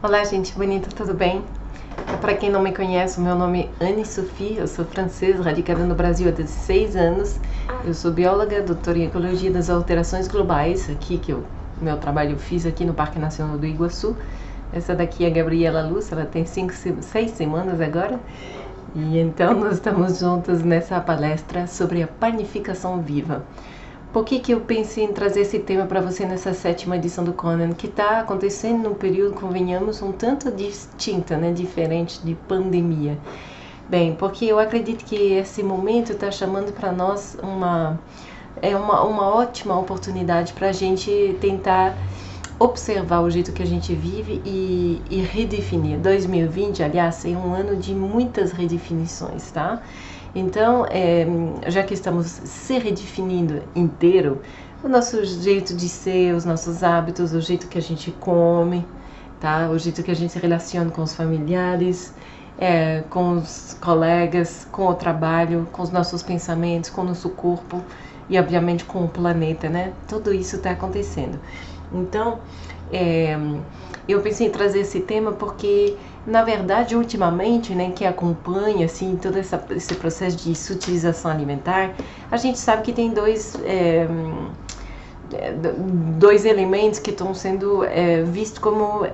Olá, gente bonita, tudo bem? Para quem não me conhece, o meu nome é Anne Sophie, eu sou francesa, radicada no Brasil há 16 anos. Eu sou bióloga, doutora em Ecologia das Alterações Globais, aqui que meu trabalho eu fiz aqui no Parque Nacional do Iguaçu. Essa daqui é a Gabriela Luz, ela tem 6 semanas agora. E então nós estamos juntas nessa palestra sobre a panificação viva. Por que eu pensei em trazer esse tema para você nessa 7ª edição do Conan, que está acontecendo num período, convenhamos, um tanto distinta, né, diferente de pandemia? Bem, porque eu acredito que esse momento está chamando para nós uma ótima oportunidade para a gente tentar observar o jeito que a gente vive e redefinir. 2020, aliás, é um ano de muitas redefinições, tá? Então, já que estamos se redefinindo inteiro, o nosso jeito de ser, os nossos hábitos, o jeito que a gente come, tá? O jeito que a gente se relaciona com os familiares, com os colegas, com o trabalho, com os nossos pensamentos, com o nosso corpo e, obviamente, com o planeta, né? Tudo isso está acontecendo. Então, eu pensei em trazer esse tema porque, na verdade, ultimamente, né, que acompanha assim todo esse processo de sutilização alimentar, a gente sabe que tem dois elementos que estão sendo vistos como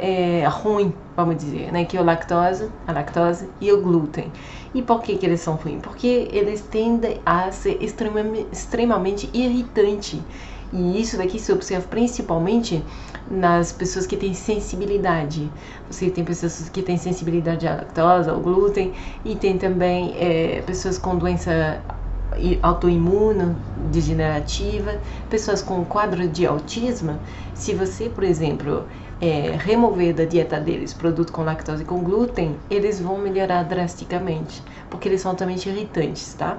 ruim, vamos dizer, né, que é a lactose e o glúten. E por que eles são ruins? Porque eles tendem a ser extremamente irritantes. E isso daqui se observa principalmente nas pessoas que têm sensibilidade. Você tem pessoas que têm sensibilidade à lactose, ao glúten, e tem também pessoas com doença autoimune, degenerativa, pessoas com quadro de autismo. Se você, por exemplo, remover da dieta deles produto com lactose e com glúten, eles vão melhorar drasticamente, porque eles são altamente irritantes, tá?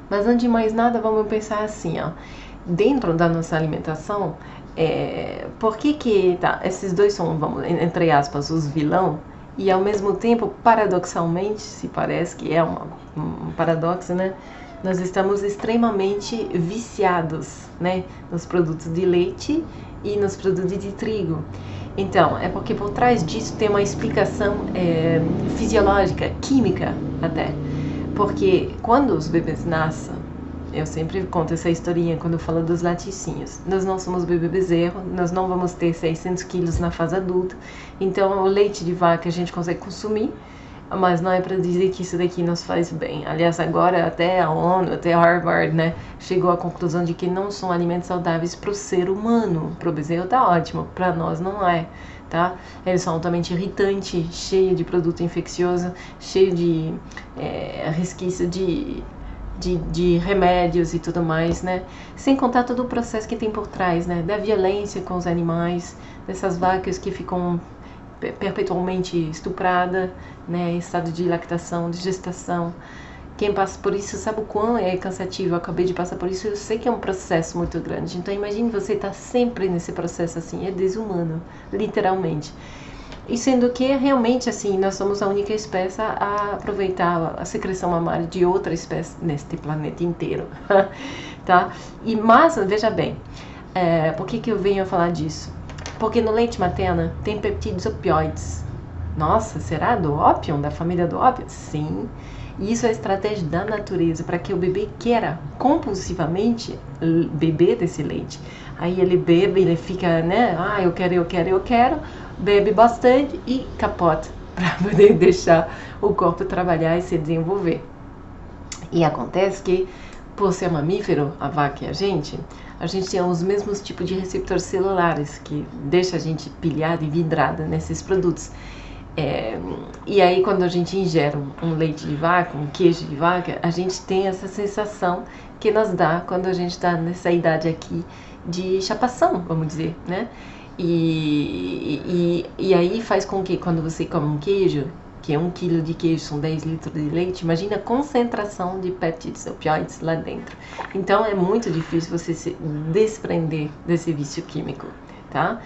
Mas antes de mais nada, vamos pensar assim, ó. Dentro da nossa alimentação, por que esses dois são, vamos, entre aspas, os vilão, e ao mesmo tempo, paradoxalmente, se parece que é um paradoxo, né? Nós estamos extremamente viciados, né, nos produtos de leite e nos produtos de trigo. Então, é porque por trás disso tem uma explicação fisiológica, química até. Porque quando os bebês nascem, eu sempre conto essa historinha quando eu falo dos laticínios. Nós não somos bebê bezerro, nós não vamos ter 600 quilos na fase adulta. Então, o leite de vaca a gente consegue consumir, mas não é para dizer que isso daqui nos faz bem. Aliás, agora até a ONU, até Harvard, né, chegou à conclusão de que não são alimentos saudáveis para o ser humano. Para o bezerro tá ótimo, para nós não é. Tá? Eles são altamente irritantes, cheio de produto infeccioso, cheio de resquício de remédios e tudo mais, né? Sem contar todo o processo que tem por trás, né? Da violência com os animais, dessas vacas que ficam perpetualmente estupradas, né? Em estado de lactação, de gestação. Quem passa por isso sabe o quão é cansativo. Eu acabei de passar por isso, eu sei que é um processo muito grande. Então imagine você estar sempre nesse processo assim, é desumano, literalmente. E sendo que realmente assim, nós somos a única espécie a aproveitar a secreção mamária de outra espécie neste planeta inteiro, tá? Mas, veja bem, por que eu venho a falar disso? Porque no leite materno tem peptídeos opioides. Nossa, será do ópio, da família do ópio? Sim. E isso é a estratégia da natureza para que o bebê queira compulsivamente beber desse leite. Aí ele bebe, ele fica, né? Ah, eu quero, bebe bastante e capota para poder deixar o corpo trabalhar e se desenvolver. E acontece que, por ser mamífero, a vaca e a gente tem os mesmos tipos de receptores celulares que deixa a gente pilhada e vidrada nesses produtos. E aí quando a gente ingere um leite de vaca, um queijo de vaca, a gente tem essa sensação que nos dá quando a gente está nessa idade aqui de chapação, vamos dizer, né? E aí faz com que quando você come um queijo, que é 1 quilo de queijo, são 10 litros de leite, imagina a concentração de peptídeos opioides lá dentro. Então é muito difícil você se desprender desse vício químico, tá?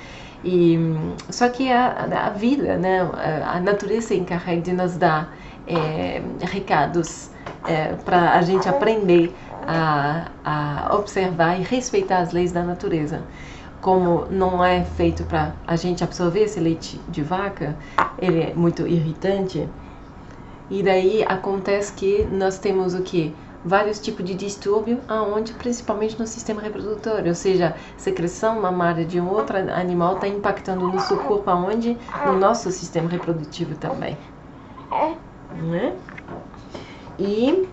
Só que a vida, né, a natureza se encarrega de nos dar recados para a gente aprender a observar e respeitar as leis da natureza. como não é feito para a gente absorver esse leite de vaca, ele é muito irritante. E daí acontece que nós temos o quê? Vários tipos de distúrbio, aonde principalmente no sistema reprodutor, ou seja, secreção mamária de um outro animal está impactando no seu corpo, aonde? No nosso sistema reprodutivo também. Né? E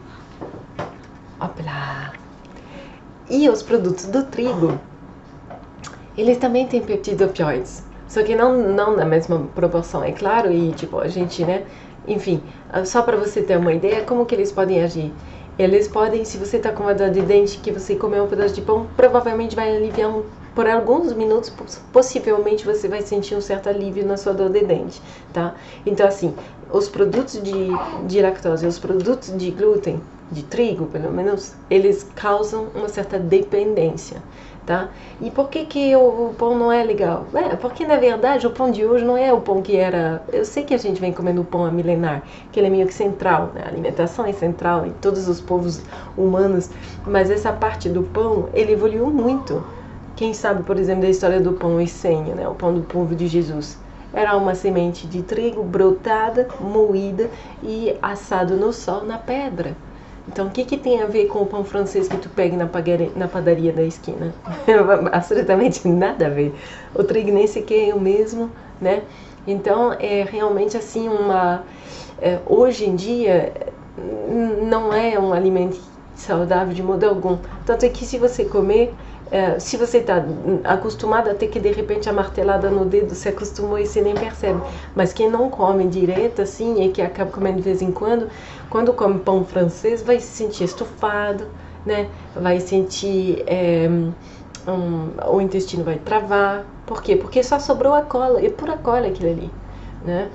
E os produtos do trigo, eles também têm peptidopioides, só que não na mesma proporção, é claro, e tipo, a gente, né? Enfim, só para você ter uma ideia, como que eles podem agir? Eles podem, se você está com uma dor de dente, que você comer um pedaço de pão, provavelmente vai aliviar por alguns minutos, possivelmente você vai sentir um certo alívio na sua dor de dente, tá? Então, assim, os produtos de lactose, os produtos de glúten, de trigo, pelo menos, eles causam uma certa dependência, tá? E por que o pão não é legal? Porque, na verdade, o pão de hoje não é o pão que era... Eu sei que a gente vem comendo pão há milenar, que ele é meio que central, né? A alimentação é central em todos os povos humanos, mas essa parte do pão, ele evoluiu muito. Quem sabe, por exemplo, da história do pão essênio, né? O pão do povo de Jesus. Era uma semente de trigo brotada, moída e assado no sol, na pedra. Então, o que tem a ver com o pão francês que tu pega na padaria da esquina? Absolutamente nada a ver. O trigo nem sequer é o mesmo, né? Então, é realmente assim hoje em dia, não é um alimento saudável de modo algum. Tanto é que se você comer... se você está acostumado a ter que de repente a martelada no dedo, se acostumou e você nem percebe. Mas quem não come direto assim e que acaba comendo de vez em quando come pão francês, vai se sentir estufado, né? Vai sentir o intestino vai travar. Por quê? Porque só sobrou a cola, é pura cola aquilo ali, né?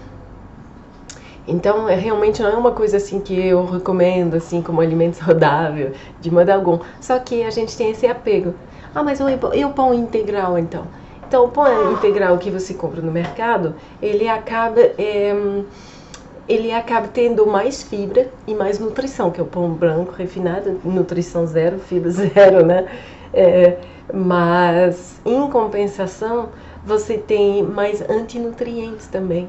Então, realmente não é uma coisa assim que eu recomendo assim como alimento saudável, de modo algum. Só que a gente tem esse apego. Mas e o pão integral, então? Então, o pão integral que você compra no mercado, ele acaba tendo mais fibra e mais nutrição, que é o pão branco refinado, nutrição zero, fibra zero, né? Mas, em compensação, você tem mais antinutrientes também.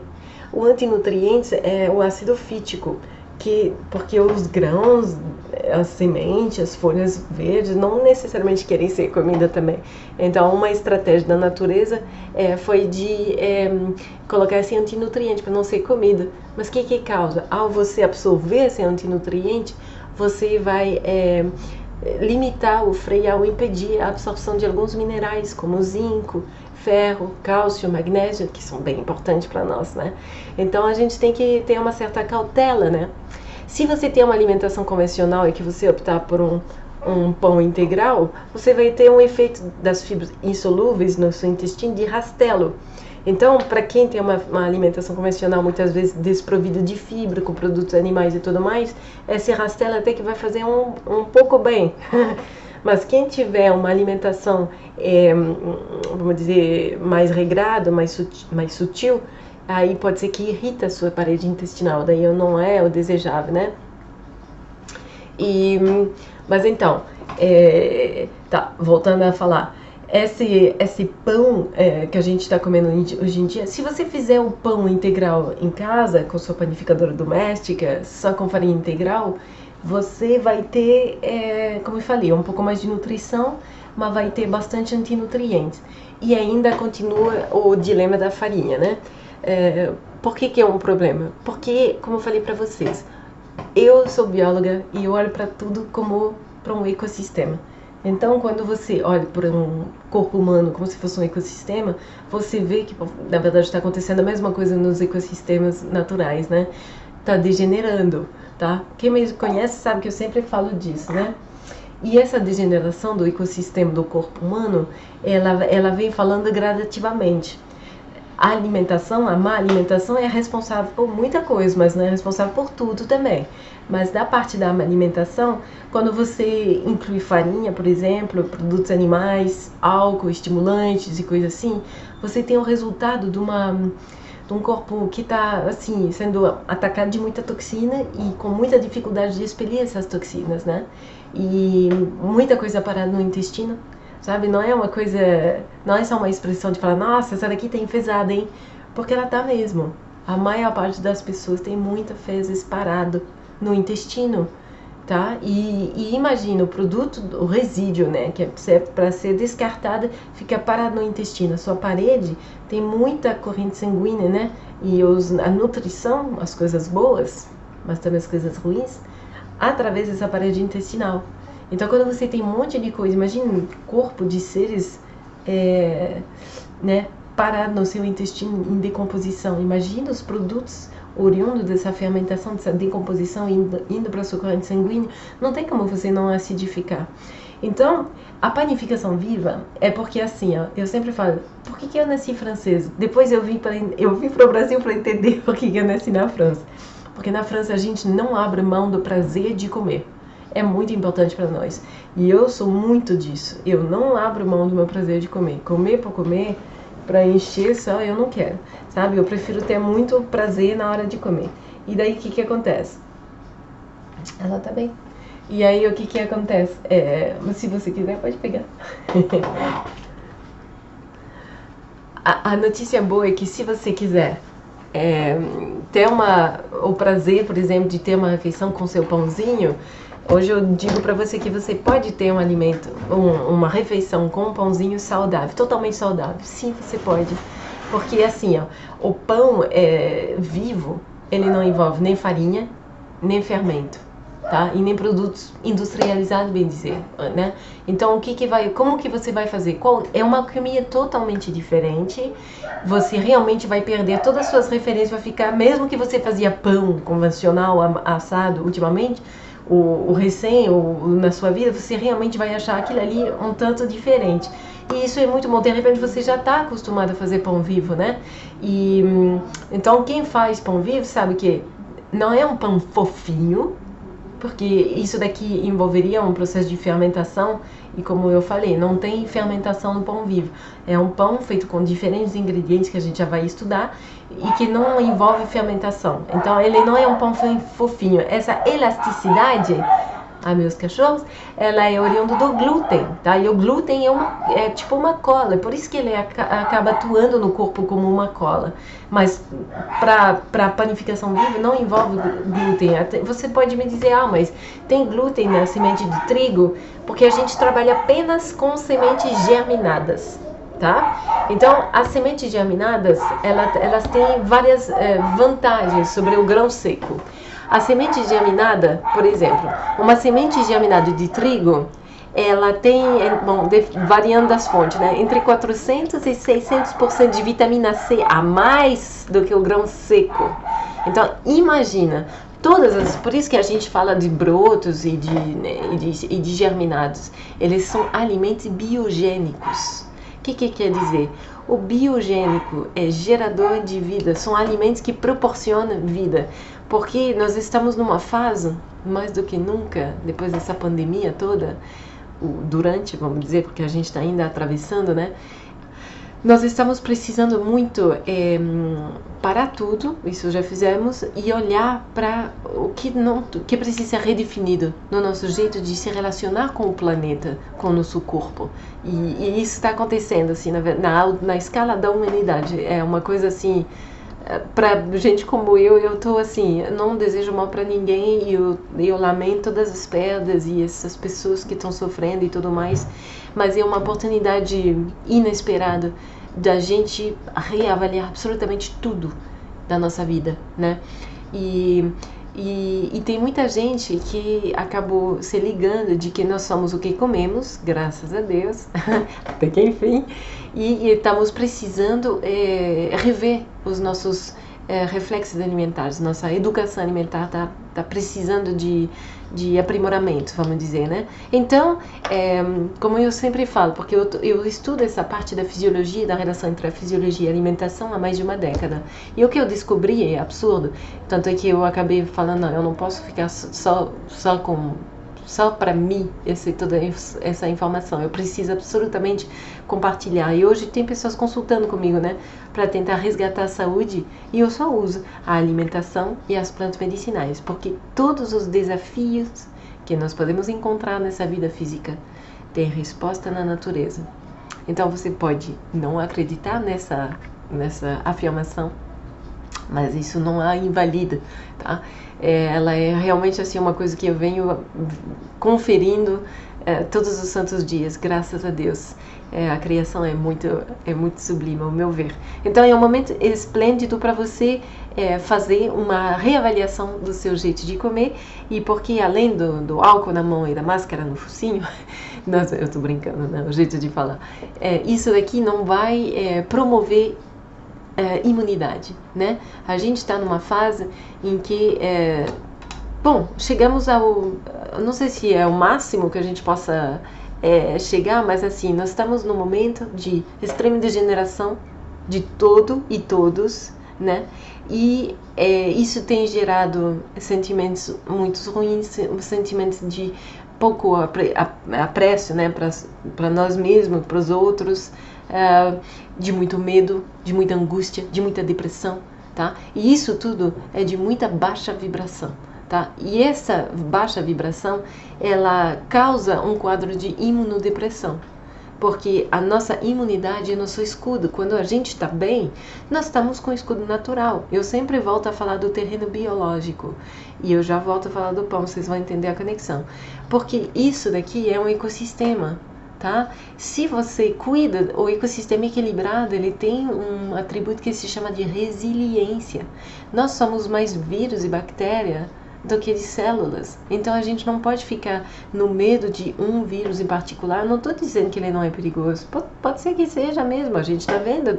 O antinutrientes é o ácido fítico, porque os grãos, as sementes, as folhas verdes não necessariamente querem ser comida também. Então, uma estratégia da natureza foi de colocar esse antinutriente para não ser comida. Mas o que causa? Ao você absorver esse antinutriente, você vai limitar ou frear ou impedir a absorção de alguns minerais, como zinco, ferro, cálcio, magnésio, que são bem importantes para nós, né? Então a gente tem que ter uma certa cautela, né? Se você tem uma alimentação convencional e que você optar por um pão integral, você vai ter um efeito das fibras insolúveis no seu intestino de rastelo. Então, para quem tem uma alimentação convencional, muitas vezes desprovida de fibra, com produtos animais e tudo mais, esse rastelo até que vai fazer um pouco bem. Mas quem tiver uma alimentação, vamos dizer, mais regrada, mais sutil, aí pode ser que irrita a sua parede intestinal, daí não é o desejável, né? Mas então, voltando a falar, esse pão que a gente está comendo hoje em dia, se você fizer o pão integral em casa, com sua panificadora doméstica, só com farinha integral, você vai ter, como eu falei, um pouco mais de nutrição, mas vai ter bastante antinutrientes. E ainda continua o dilema da farinha, né? Por que é um problema? Porque, como eu falei para vocês, eu sou bióloga e eu olho para tudo como para um ecossistema. Então, quando você olha para um corpo humano como se fosse um ecossistema, você vê que, na verdade, está acontecendo a mesma coisa nos ecossistemas naturais, né? Está degenerando, tá? Quem me conhece sabe que eu sempre falo disso, né? E essa degeneração do ecossistema do corpo humano, ela vem falando gradativamente. A alimentação, a má alimentação é responsável por muita coisa, mas não é responsável por tudo também. Mas da parte da alimentação, quando você inclui farinha, por exemplo, produtos animais, álcool, estimulantes e coisas assim, você tem o resultado de um corpo que está assim, sendo atacado de muita toxina e com muita dificuldade de expelir essas toxinas, né? E muita coisa parada no intestino. sabe? Não é uma coisa, não é só uma expressão de falar, nossa, essa daqui tá enfesada, hein? Porque ela tá mesmo. A maior parte das pessoas tem muita fezes parado no intestino, tá? E imagina, o produto, o resíduo, né, que é para ser descartado, fica parado no intestino. A sua parede tem muita corrente sanguínea, né? E a nutrição, as coisas boas, mas também as coisas ruins, através dessa parede intestinal. Então, quando você tem um monte de coisa, imagina um corpo de seres, né, parado no seu intestino em decomposição. Imagina os produtos oriundos dessa fermentação, dessa decomposição indo para a sua corrente sanguínea. Não tem como você não acidificar. Então, a panificação viva é porque assim, ó, eu sempre falo, por que eu nasci francesa? Depois eu vim para o Brasil para entender por que eu nasci na França. Porque na França a gente não abre mão do prazer de comer. É muito importante para nós. E eu sou muito disso. Eu não abro mão do meu prazer de comer. Comer por comer, para encher só, eu não quero. Sabe? Eu prefiro ter muito prazer na hora de comer. E daí o que acontece? Ela tá bem. E aí o que acontece? Se você quiser, pode pegar. A notícia boa é que se você quiser ter o prazer, por exemplo, de ter uma refeição com seu pãozinho, hoje eu digo para você que você pode ter um alimento, uma refeição com um pãozinho saudável, totalmente saudável. Sim, você pode. Porque assim, ó, o pão vivo, ele não envolve nem farinha, nem fermento, tá? E nem produtos industrializados, bem dizer, né? Então, como que você vai fazer? É uma alquimia totalmente diferente. Você realmente vai perder todas as suas referências, vai ficar, mesmo que você fazia pão convencional, assado, ultimamente, na sua vida, você realmente vai achar aquilo ali um tanto diferente. E isso é muito bom. De repente você já está acostumado a fazer pão vivo, né? Então quem faz pão vivo sabe que não é um pão fofinho, porque isso daqui envolveria um processo de fermentação, e como eu falei, não tem fermentação no pão vivo. É um pão feito com diferentes ingredientes que a gente já vai estudar e que não envolve fermentação. Então ele não é um pão fofinho. Essa elasticidade, meus cachorros, ela é oriunda do glúten, tá? E o glúten é tipo uma cola, por isso que ele acaba atuando no corpo como uma cola. Mas para panificação viva não envolve glúten. Você pode me dizer, mas tem glúten na semente de trigo? Porque a gente trabalha apenas com sementes germinadas, tá? Então, as sementes germinadas, elas têm várias vantagens sobre o grão seco. A semente germinada, por exemplo, uma semente germinada de trigo, ela tem, variando das fontes, né, entre 400 e 600% de vitamina C a mais do que o grão seco. Então, imagina, por isso que a gente fala de brotos e de germinados, eles são alimentos biogênicos. O que quer dizer? O biogênico é gerador de vida, são alimentos que proporcionam vida. Porque nós estamos numa fase, mais do que nunca, depois dessa pandemia toda, vamos dizer, porque a gente está ainda atravessando, né? Nós estamos precisando muito parar tudo, isso já fizemos, e olhar para o que precisa ser redefinido no nosso jeito de se relacionar com o planeta, com o nosso corpo. E isso está acontecendo assim, na escala da humanidade. É uma coisa assim, para gente como eu tô assim, não desejo mal para ninguém, e eu lamento todas as perdas e essas pessoas que estão sofrendo e tudo mais, mas é uma oportunidade inesperada da gente reavaliar absolutamente tudo da nossa vida, né? E tem muita gente que acabou se ligando de que nós somos o que comemos, graças a Deus, até que enfim, e estamos precisando rever os nossos reflexos alimentares. Nossa educação alimentar está precisando de aprimoramento, vamos dizer, né? Então, como eu sempre falo, porque eu estudo essa parte da fisiologia, da relação entre a fisiologia e a alimentação há mais de uma década. E o que eu descobri é absurdo. Tanto é que eu acabei falando, não, eu não posso ficar só para mim toda essa informação. Eu preciso absolutamente compartilhar. E hoje tem pessoas consultando comigo, né, para tentar resgatar a saúde, e eu só uso a alimentação e as plantas medicinais, porque todos os desafios que nós podemos encontrar nessa vida física tem resposta na natureza. Então você pode não acreditar nessa afirmação, mas isso não a invalida, tá? Ela é realmente assim uma coisa que eu venho conferindo todos os santos dias, graças a Deus. A criação é muito sublime, ao meu ver. Então é um momento esplêndido para você fazer uma reavaliação do seu jeito de comer, e porque além do álcool na mão e da máscara no focinho, nossa, eu tô brincando, né? O jeito de falar, isso daqui não vai promover imunidade, né? A gente está numa fase em que chegamos ao, não sei se é o máximo que a gente possa chegar, mas assim, nós estamos num momento de extrema degeneração de todo e todos, né? E isso tem gerado sentimentos muito ruins, sentimentos de pouco apreço, né, para nós mesmos, para os outros, de muito medo, de muita angústia, de muita depressão, tá? E isso tudo é de muita baixa vibração, tá? E essa baixa vibração, ela causa um quadro de imunodepressão, porque a nossa imunidade é nosso escudo. Quando a gente está bem, nós estamos com o escudo natural. Eu sempre volto a falar do terreno biológico, e eu já volto a falar do pão, vocês vão entender a conexão, porque isso daqui é um ecossistema, tá? Se você cuida, o ecossistema equilibrado, ele tem um atributo que se chama de resiliência. Nós somos mais vírus e bactéria do que de células. Então a gente não pode ficar no medo de um vírus em particular. Não estou dizendo que ele não é perigoso, pode ser que seja mesmo, a gente está vendo,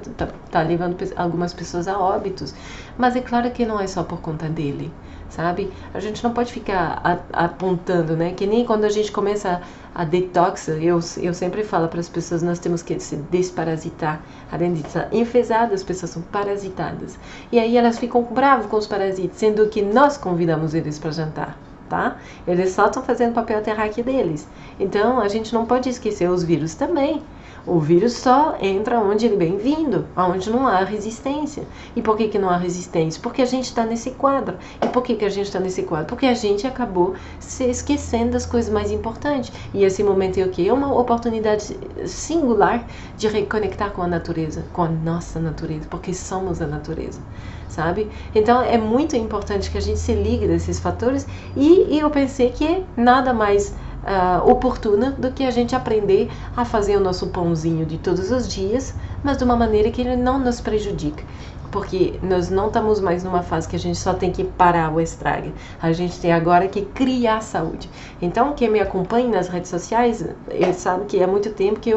tá levando algumas pessoas a óbitos, mas é claro que não é só por conta dele, sabe? A gente não pode ficar apontando, né? Que nem quando a gente começa a detox, eu sempre falo para as pessoas, nós temos que se desparasitar. Além de estar enfesadas, as pessoas são parasitadas. E aí elas ficam bravas com os parasitas, sendo que nós convidamos eles para jantar, tá? Eles só estão fazendo papel terráqueo deles. Então a gente não pode esquecer os vírus também. O vírus só entra onde ele é bem-vindo, onde não há resistência. E por que não há resistência? Porque a gente está nesse quadro. E por que a gente está nesse quadro? Porque a gente acabou se esquecendo das coisas mais importantes. E esse momento é o quê? É uma oportunidade singular de reconectar com a natureza, com a nossa natureza, porque somos a natureza, sabe? Então é muito importante que a gente se ligue desses fatores, e eu pensei que nada mais oportuna do que a gente aprender a fazer o nosso pãozinho de todos os dias, mas de uma maneira que ele não nos prejudique, porque nós não estamos mais numa fase que a gente só tem que parar o estrago, a gente tem agora que criar saúde. Então quem me acompanha nas redes sociais, ele sabe que há muito tempo que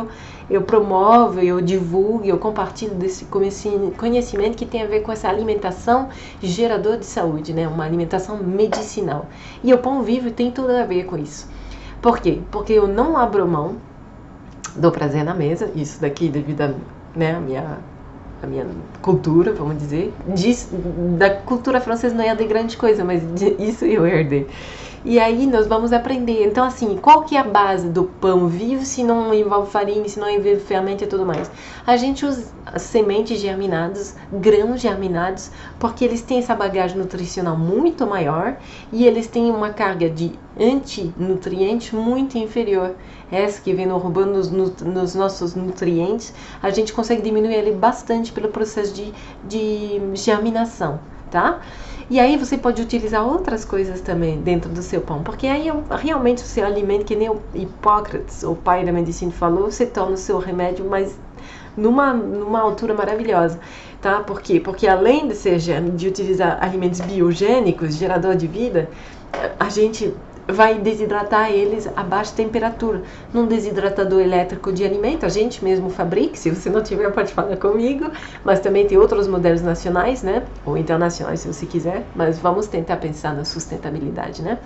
eu promovo, eu divulgo, eu compartilho desse conhecimento que tem a ver com essa alimentação gerador de saúde, né? Uma alimentação medicinal, e o pão vivo tem tudo a ver com isso. Por quê? Porque eu não abro mão do prazer na mesa, isso daqui devido a, né, a minha cultura, vamos dizer. Da cultura francesa não é de grande coisa, mas isso eu herdei. E aí nós vamos aprender. Então assim, qual que é a base do pão vivo se não envolve farinha, se não envolve fermento e tudo mais? A gente usa sementes germinadas, grãos germinados, porque eles têm essa bagagem nutricional muito maior e eles têm uma carga de antinutrientes muito inferior. Essa que vem roubando nos nossos nutrientes, a gente consegue diminuir ele bastante pelo processo de germinação, tá? E aí você pode utilizar outras coisas também dentro do seu pão, porque aí realmente o seu alimento, que nem o Hipócrates, o pai da medicina, falou, você torna o seu remédio, mas numa altura maravilhosa, tá? Por quê? Porque além de utilizar alimentos biogênicos, gerador de vida, a gente vai desidratar eles a baixa temperatura, num desidratador elétrico de alimento. A gente mesmo fabrica, se você não tiver pode falar comigo, mas também tem outros modelos nacionais, né, ou internacionais se você quiser, mas vamos tentar pensar na sustentabilidade, né,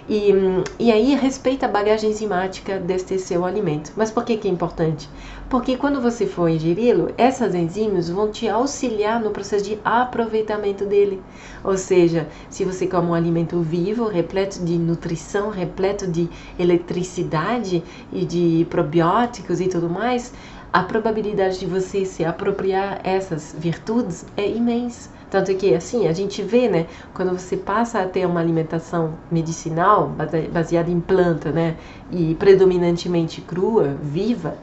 e aí respeita a bagagem enzimática deste seu alimento. Mas por que é importante? Porque quando você for ingeri-lo, essas enzimas vão te auxiliar no processo de aproveitamento dele. Ou seja, se você come um alimento vivo, repleto de nutrição, repleto de eletricidade e de probióticos e tudo mais, a probabilidade de você se apropriar essas virtudes é imensa, Tanto que, assim, a gente vê, né, quando você passa a ter uma alimentação medicinal, baseada em planta, né, e predominantemente crua, viva,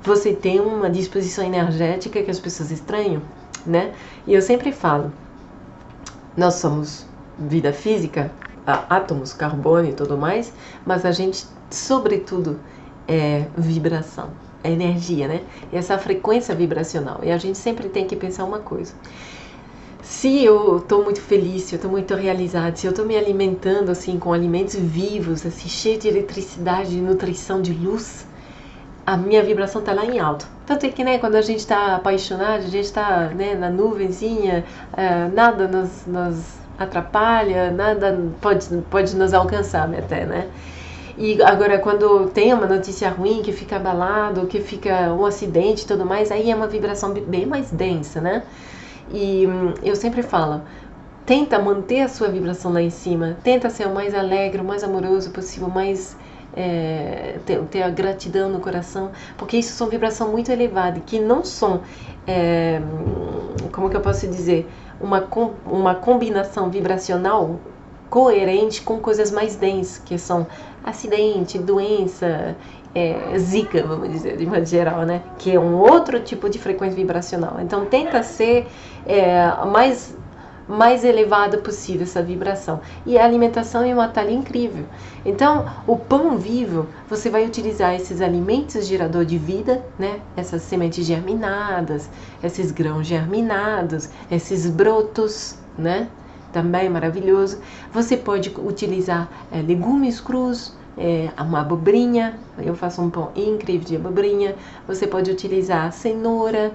você tem uma disposição energética que as pessoas estranham, né? E eu sempre falo, nós somos vida física, átomos, carbono e tudo mais, mas a gente, sobretudo, é vibração, é energia, né? E essa frequência vibracional. E a gente sempre tem que pensar uma coisa. Se eu estou muito feliz, se eu estou muito realizada, se eu estou me alimentando assim com alimentos vivos, assim, cheio de eletricidade, de nutrição, de luz, a minha vibração está lá em alto. Tanto é que, né, quando a gente está apaixonado, a gente está, né, na nuvenzinha, nada nos atrapalha, nada pode nos alcançar até, né? E agora, quando tem uma notícia ruim, que fica abalado, que fica um acidente e tudo mais, aí é uma vibração bem mais densa, né? E eu sempre falo, tenta manter a sua vibração lá em cima, tenta ser o mais alegre, o mais amoroso possível, mais ter a gratidão no coração, porque isso são vibrações muito elevadas, que não são, como que eu posso dizer, uma combinação vibracional coerente com coisas mais densas, que são acidente, doença, zika, vamos dizer, de modo geral, né? Que é um outro tipo de frequência vibracional. Então, tenta ser mais elevada possível essa vibração. E a alimentação é um atalho incrível. Então, o pão vivo, você vai utilizar esses alimentos gerador de vida, né? Essas sementes germinadas, esses grãos germinados, esses brotos, né? Também maravilhoso. Você pode utilizar legumes crus, uma abobrinha, eu faço um pão incrível de abobrinha. Você pode utilizar cenoura,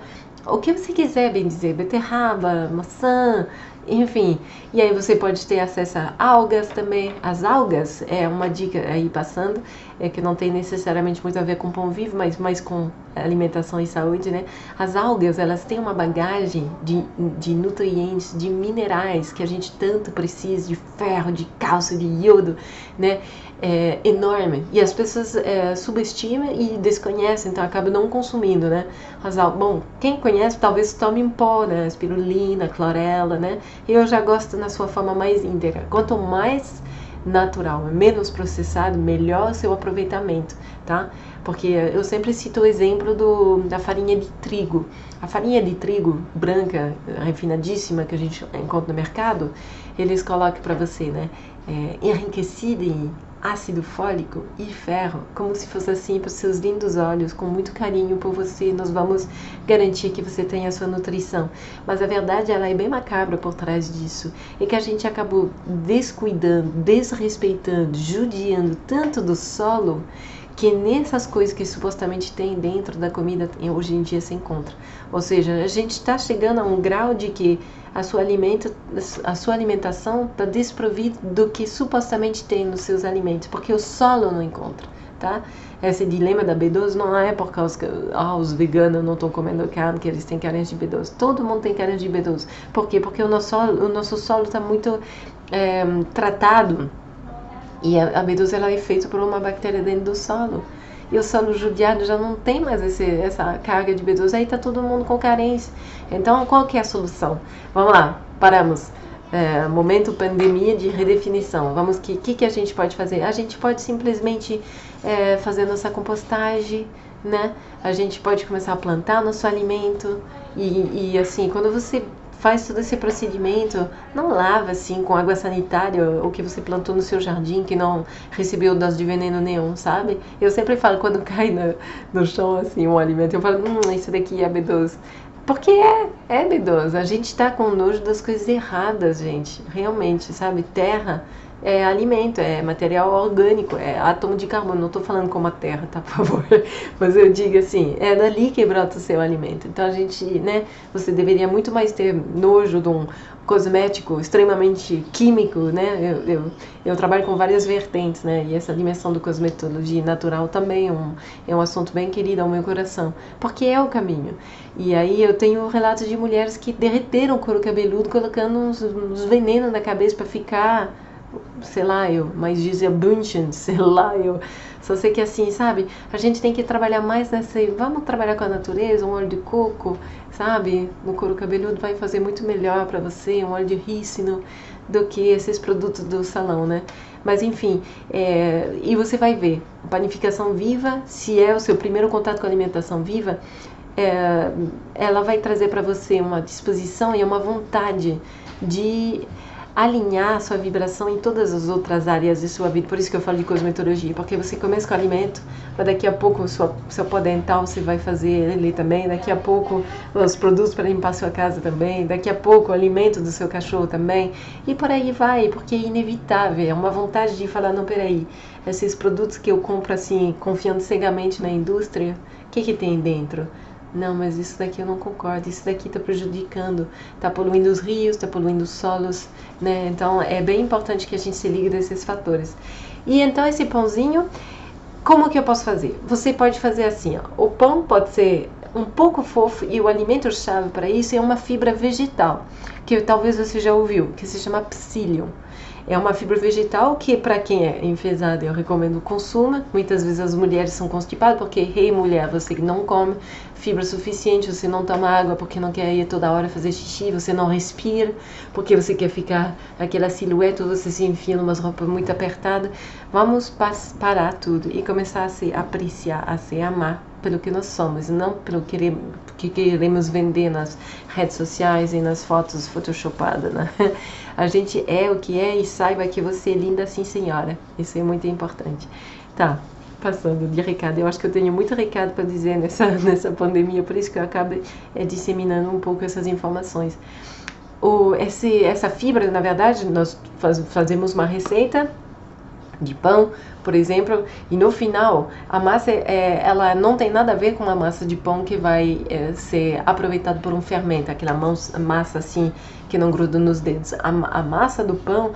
o que você quiser, bem dizer, beterraba, maçã, enfim. E aí você pode ter acesso a algas também. As algas é uma dica aí passando, que não tem necessariamente muito a ver com pão vivo, mas mais com alimentação e saúde, né? As algas, elas têm uma bagagem de nutrientes, de minerais que a gente tanto precisa, de ferro, de cálcio, de iodo, né? Enorme. E as pessoas subestimam e desconhecem, então acabam não consumindo, né? Bom, quem conhece talvez tome em pó, né? Espirulina, clorela, né? Eu já gosto na sua forma mais íntegra. Quanto mais natural, menos processado, melhor o seu aproveitamento, tá? Porque eu sempre cito o exemplo da farinha de trigo. A farinha de trigo branca, refinadíssima, que a gente encontra no mercado, eles colocam para você, né? Enriquecida em ácido fólico e ferro, como se fosse assim para os seus lindos olhos, com muito carinho por você, nós vamos garantir que você tenha a sua nutrição. Mas a verdade, ela é bem macabra por trás disso, é que a gente acabou descuidando, desrespeitando, judiando tanto do solo, que nessas coisas que supostamente tem dentro da comida hoje em dia se encontra. Ou seja, a gente está chegando a um grau de que a sua alimentação está desprovida do que supostamente tem nos seus alimentos, porque o solo não encontra, tá? Esse dilema da B12 não é por causa que os veganos não estão comendo carne, que eles têm carência de B12. Todo mundo tem carência de B12. Por quê? Porque o nosso solo está muito tratado. E a B12 ela é feita por uma bactéria dentro do solo. E o solo judiado já não tem mais essa carga de B12. Aí está todo mundo com carência. Então, qual que é a solução? Vamos lá, paramos. Momento pandemia de redefinição. Vamos, que a gente pode fazer? A gente pode simplesmente fazer nossa compostagem, né? A gente pode começar a plantar nosso alimento. E assim, quando você faz todo esse procedimento, não lava assim com água sanitária o que você plantou no seu jardim que não recebeu dose de veneno nenhum, sabe? Eu sempre falo, quando cai no chão assim um alimento, eu falo, isso daqui é B12. Porque é B12, a gente tá com nojo das coisas erradas, gente, realmente, sabe? Terra é alimento, é material orgânico, é átomo de carbono. Não estou falando como a terra, tá, por favor? Mas eu digo assim, é dali que brota o seu alimento. Então a gente, né, você deveria muito mais ter nojo de um cosmético extremamente químico, né? Eu trabalho com várias vertentes, né? E essa dimensão do cosmetologia natural também é um assunto bem querido ao meu coração, porque é o caminho. E aí eu tenho relatos de mulheres que derreteram o couro cabeludo colocando uns venenos na cabeça para ficar sei lá eu, mas dizia Bunchen, sei lá eu. Só sei que assim, sabe, a gente tem que trabalhar mais nessa, vamos trabalhar com a natureza, um óleo de coco, sabe, no couro cabeludo vai fazer muito melhor para você, um óleo de rícino, do que esses produtos do salão, né? Mas enfim, e você vai ver, panificação viva, se é o seu primeiro contato com a alimentação viva, ela vai trazer para você uma disposição e uma vontade de alinhar a sua vibração em todas as outras áreas de sua vida. Por isso que eu falo de cosmetologia, porque você começa com o alimento, mas daqui a pouco o seu pó dental você vai fazer ele também, daqui a pouco os produtos para limpar a sua casa também, daqui a pouco o alimento do seu cachorro também, e por aí vai, porque é inevitável, é uma vontade de falar, não, peraí, esses produtos que eu compro assim, confiando cegamente na indústria, o que tem dentro? Não, mas isso daqui eu não concordo, isso daqui está prejudicando, está poluindo os rios, está poluindo os solos, né? Então é bem importante que a gente se ligue desses fatores. E então esse pãozinho, como que eu posso fazer? Você pode fazer assim, ó, o pão pode ser um pouco fofo e o alimento-chave para isso é uma fibra vegetal, que talvez você já ouviu, que se chama psyllium. É uma fibra vegetal que, para quem é enfesado, eu recomendo consuma. Muitas vezes as mulheres são constipadas, porque, mulher, você que não come fibra suficiente, você não toma água porque não quer ir toda hora fazer xixi, você não respira, porque você quer ficar aquela silhueta, você se enfia em umas roupas muito apertadas. Vamos parar tudo e começar a se apreciar, a se amar pelo que nós somos, não pelo que queremos vender nas redes sociais e nas fotos photoshopadas, né? A gente é o que é e saiba que você é linda sim, senhora. Isso é muito importante. Tá, passando de recado. Eu acho que eu tenho muito recado para dizer nessa pandemia, por isso que eu acabo disseminando um pouco essas informações. Essa fibra, na verdade, nós fazemos uma receita de pão, por exemplo, e no final a massa ela não tem nada a ver com uma massa de pão que vai ser aproveitada por um fermento, aquela massa assim que não gruda nos dedos. A massa do pão,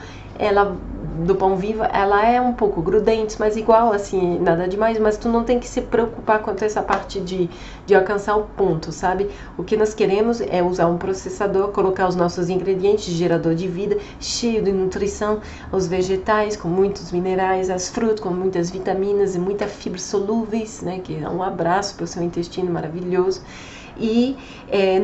do pão vivo, ela é um pouco grudente, mas igual assim, nada demais, mas tu não tem que se preocupar quanto a essa parte de alcançar o ponto, sabe? O que nós queremos é usar um processador, colocar os nossos ingredientes, gerador de vida, cheio de nutrição, os vegetais com muitos minerais, as frutas com muitas vitaminas e muita fibra solúveis, né? Que é um abraço para o seu intestino maravilhoso. E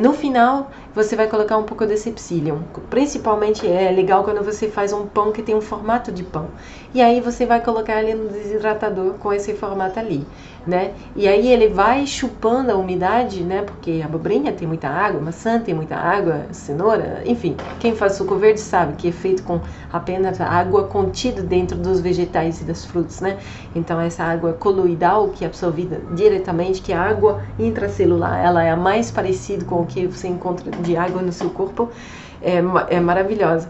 no final você vai colocar um pouco desse psyllium. Principalmente é legal quando você faz um pão que tem um formato de pão. E aí você vai colocar ele no desidratador com esse formato ali, né? E aí ele vai chupando a umidade, né? Porque a abobrinha tem muita água, maçã tem muita água, cenoura, enfim. Quem faz suco verde sabe que é feito com apenas a água contida dentro dos vegetais e das frutas, né? Então essa água coloidal que é absorvida diretamente, que é a água intracelular, ela é a mais parecida com o que você encontra de água no seu corpo, é maravilhosa.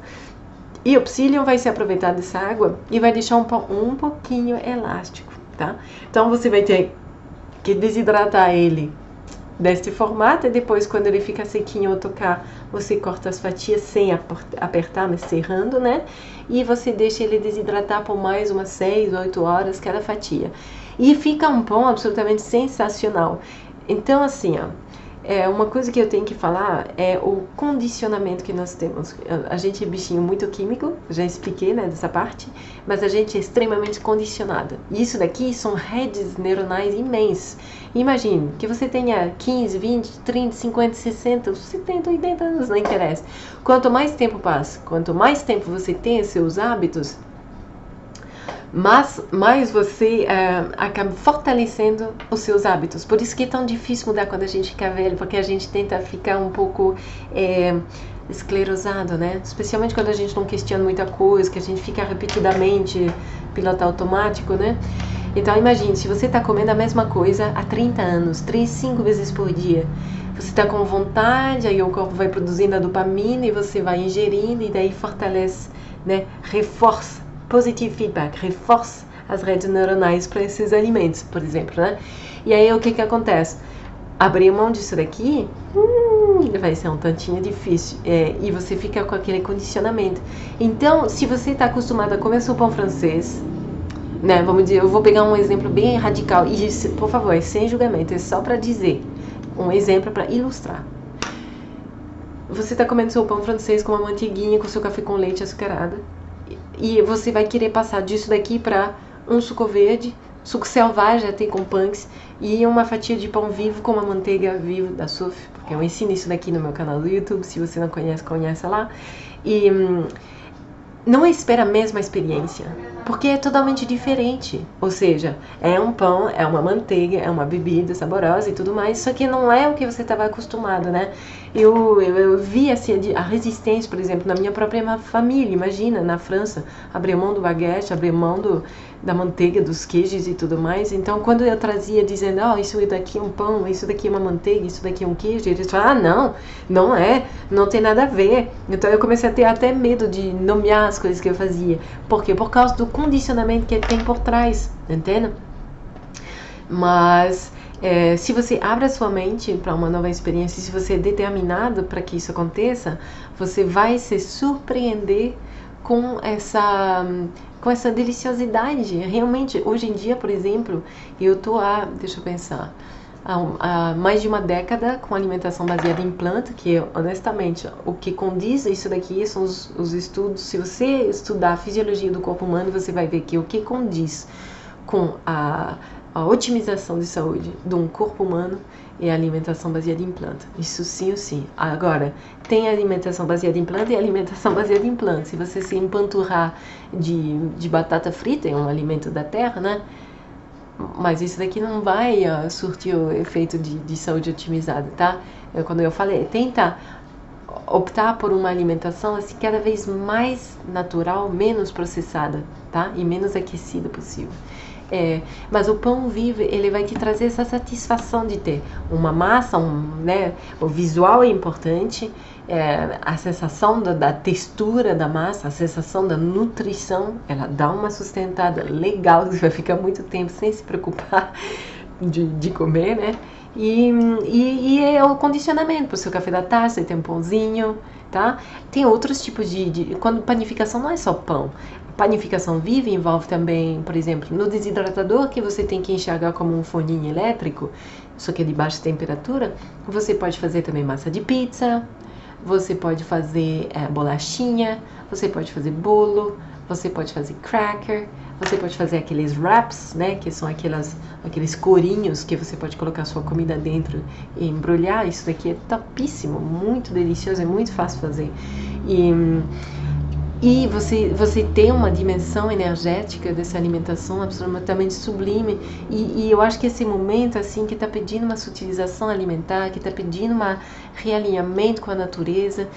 E o psyllium vai se aproveitar dessa água e vai deixar um pão um pouquinho elástico, tá? Então você vai ter que desidratar ele deste formato e depois, quando ele fica sequinho ao tocar, você corta as fatias sem apertar, mas serrando, né? E você deixa ele desidratar por mais umas 6, 8 horas cada fatia. E fica um pão absolutamente sensacional. Então, assim, ó, uma coisa que eu tenho que falar é o condicionamento que nós temos. A gente é bichinho muito químico, já expliquei, né, dessa parte, mas a gente é extremamente condicionado. E isso daqui são redes neuronais imensas. Imagine que você tenha 15, 20, 30, 50, 60, 70, 80 anos, não interessa. Quanto mais tempo passa, quanto mais tempo você tem seus hábitos, mas mais você acaba fortalecendo os seus hábitos. Por isso que é tão difícil mudar quando a gente fica velho, porque a gente tenta ficar um pouco esclerosado, né? Especialmente quando a gente não questiona muita coisa, que a gente fica repetidamente piloto automático, né? Então imagine, se você está comendo a mesma coisa há 30 anos, 3, 5 vezes por dia, você está com vontade, aí o corpo vai produzindo a dopamina e você vai ingerindo e daí fortalece, né? Reforça. Positive feedback, reforça as redes neuronais para esses alimentos, por exemplo, né? E aí o que acontece? Abrir mão disso daqui vai ser um tantinho difícil, e você fica com aquele condicionamento. Então, se você está acostumado a comer seu pão francês, né? Vamos dizer, eu vou pegar um exemplo bem radical, e por favor, sem julgamento, é só para dizer, um exemplo para ilustrar. Você está comendo seu pão francês com uma manteiguinha, com seu café com leite açucarado. E você vai querer passar disso daqui para um suco verde, suco selvagem até com punks, e uma fatia de pão vivo com uma manteiga viva da Suf, porque eu ensino isso daqui no meu canal do YouTube. Se você não conhece, conhece lá. E não espera a mesma experiência, porque é totalmente diferente. Ou seja, é um pão, é uma manteiga, é uma bebida saborosa e tudo mais, só que não é o que você estava acostumado, né? Eu vi assim, a resistência, por exemplo, na minha própria família. Imagina, na França, abrir mão do baguete, abrir mão da manteiga, dos queijos e tudo mais. Então, quando eu trazia dizendo, isso daqui é um pão, isso daqui é uma manteiga, isso daqui é um queijo, eles falavam, não é, não tem nada a ver. Então, eu comecei a ter até medo de nomear as coisas que eu fazia. Por quê? Por causa do condicionamento que tem por trás, entende? Mas se você abre a sua mente para uma nova experiência, se você é determinado para que isso aconteça, você vai se surpreender com essa deliciosidade. Realmente, hoje em dia, por exemplo, eu tô deixa eu pensar, há mais de uma década com alimentação baseada em planta, que honestamente, o que condiz isso daqui são os estudos. Se você estudar a fisiologia do corpo humano, você vai ver que o que condiz com a otimização de saúde de um corpo humano é a alimentação baseada em planta. Isso sim ou sim. Agora, tem alimentação baseada em planta e alimentação baseada em planta. Se você se empanturrar de batata frita, é um alimento da terra, né? Mas isso daqui não vai surtir o efeito de saúde otimizada, tá? Quando eu falei, tenta optar por uma alimentação assim cada vez mais natural, menos processada, tá? E menos aquecida possível. Mas o pão vivo, ele vai te trazer essa satisfação de ter uma massa, né? O visual é importante, a sensação da textura da massa, a sensação da nutrição, ela dá uma sustentada legal, você vai ficar muito tempo sem se preocupar de comer, né? E é o condicionamento para o seu café da tarde, você tem um pãozinho, tá? Tem outros tipos quando panificação não é só pão. Panificação viva envolve também, por exemplo, no desidratador, que você tem que enxergar como um forninho elétrico, só que é de baixa temperatura. Você pode fazer também massa de pizza, você pode fazer bolachinha, você pode fazer bolo, você pode fazer cracker, você pode fazer aqueles wraps, né, que são aqueles corinhos que você pode colocar sua comida dentro e embrulhar. Isso daqui é topíssimo, muito delicioso, é muito fácil fazer. E você tem uma dimensão energética dessa alimentação absolutamente sublime. E eu acho que esse momento assim que está pedindo uma sutilização alimentar, que está pedindo um realinhamento com a natureza,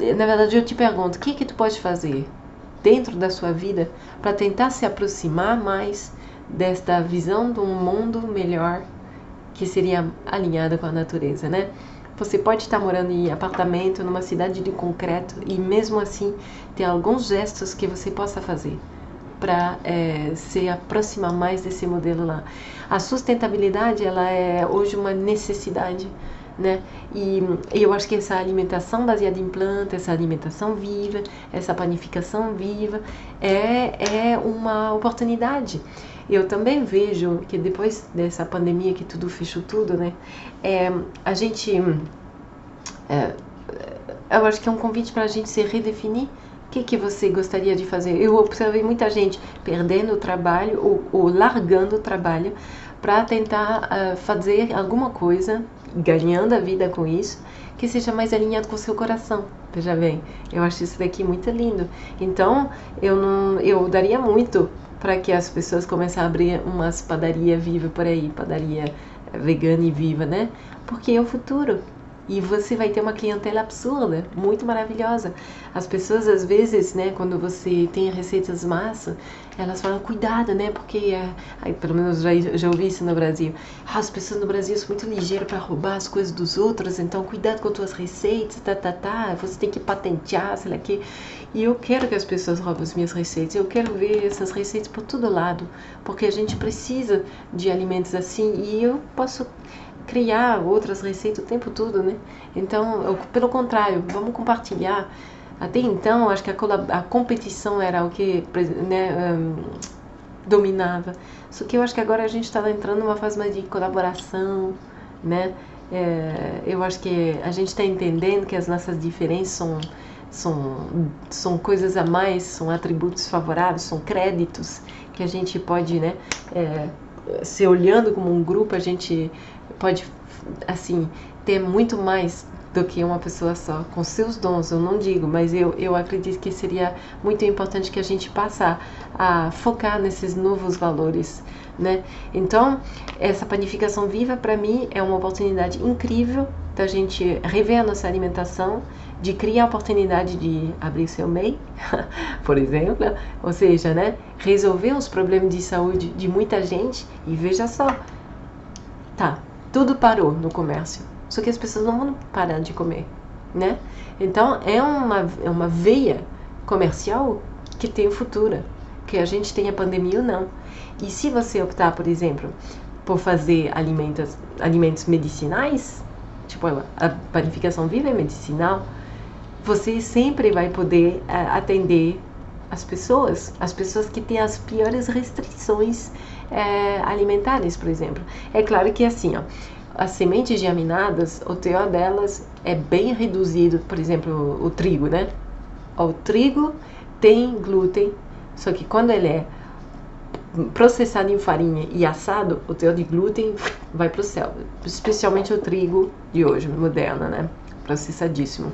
na verdade eu te pergunto, o que tu pode fazer dentro da sua vida para tentar se aproximar mais desta visão de um mundo melhor que seria alinhada com a natureza, né? Você pode estar morando em apartamento, numa cidade de concreto, e mesmo assim ter alguns gestos que você possa fazer para se aproximar mais desse modelo lá. A sustentabilidade, ela é hoje uma necessidade, né? E eu acho que essa alimentação baseada em planta, essa alimentação viva, essa panificação viva é uma oportunidade. Eu também vejo que depois dessa pandemia que tudo fechou tudo, né? A gente, eu acho que é um convite para a gente se redefinir. O que você gostaria de fazer? Eu observei muita gente perdendo o trabalho ou largando o trabalho para tentar fazer alguma coisa, ganhando a vida com isso, que seja mais alinhado com o seu coração. Veja bem, eu acho isso daqui muito lindo. Então, eu daria muito para que as pessoas comecem a abrir umas padaria viva por aí, padaria vegana e viva, né? Porque é o futuro. E você vai ter uma clientela absurda, muito maravilhosa. As pessoas, às vezes, né, quando você tem receitas massa, elas falam, cuidado, né, porque, pelo menos já ouvi isso no Brasil, as pessoas no Brasil são muito ligeiras para roubar as coisas dos outros, então cuidado com as tuas receitas, você tem que patentear, sei lá o quê. E eu quero que as pessoas roubem as minhas receitas, eu quero ver essas receitas por todo lado, porque a gente precisa de alimentos assim, e eu posso criar outras receitas o tempo todo, né? Então, pelo contrário, vamos compartilhar. Até então, acho que a competição era o que, né, dominava. Só que eu acho que agora a gente está entrando numa fase mais de colaboração, né? Eu acho que a gente está entendendo que as nossas diferenças são coisas a mais, são atributos favoráveis, são créditos que a gente pode, né, se olhando como um grupo, a gente pode, assim, ter muito mais do que uma pessoa só, com seus dons, eu não digo, mas eu acredito que seria muito importante que a gente passe a focar nesses novos valores, né? Então, essa panificação viva, para mim, é uma oportunidade incrível da gente rever a nossa alimentação, de criar a oportunidade de abrir seu MEI, por exemplo, ou seja, né, resolver os problemas de saúde de muita gente. E veja só, tá, tudo parou no comércio, só que as pessoas não vão parar de comer, né? Então é uma veia comercial que tem futuro, que a gente tem a pandemia ou não. E se você optar, por exemplo, por fazer alimentos medicinais, tipo a panificação viva é medicinal, você sempre vai poder atender as pessoas que têm as piores restrições alimentares, por exemplo. É claro que assim, ó, as sementes germinadas, o teor delas é bem reduzido, por exemplo, o trigo, né? O trigo tem glúten, só que quando ele é processado em farinha e assado, o teor de glúten vai para o céu, especialmente o trigo de hoje, moderno, né? Processadíssimo.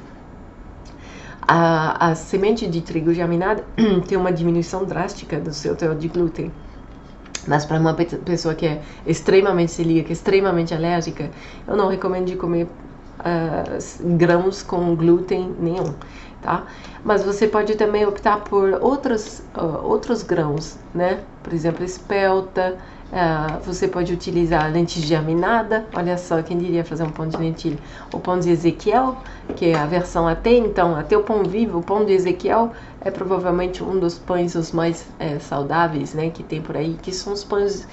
A semente de trigo germinada tem uma diminuição drástica do seu teor de glúten. Mas para uma pessoa que é extremamente celíaca, extremamente alérgica, eu não recomendo de comer grãos com glúten nenhum, tá? Mas você pode também optar por outros grãos, né? Por exemplo, espelta, você pode utilizar lentilha germinada. Olha só, quem diria fazer um pão de lentilha? O pão de Ezequiel, que é a versão até então, até o pão vivo, o pão de Ezequiel é provavelmente um dos pães os mais saudáveis, né, que tem por aí, que são os pães